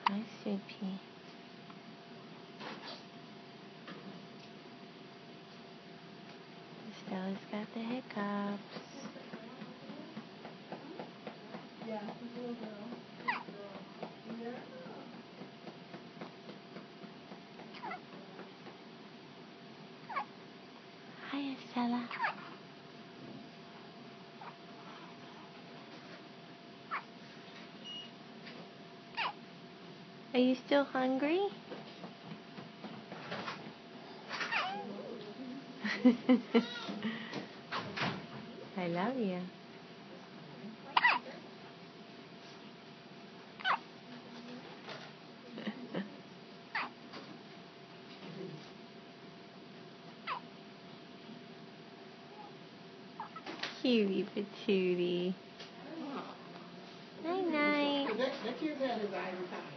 Hi, Soupy. Stella's got the hiccups. Yeah, she's a little girl. Yeah. Hi, Estella. Are you still hungry? I love you. Cutie patootie. Night night. That kid's had his eye every time.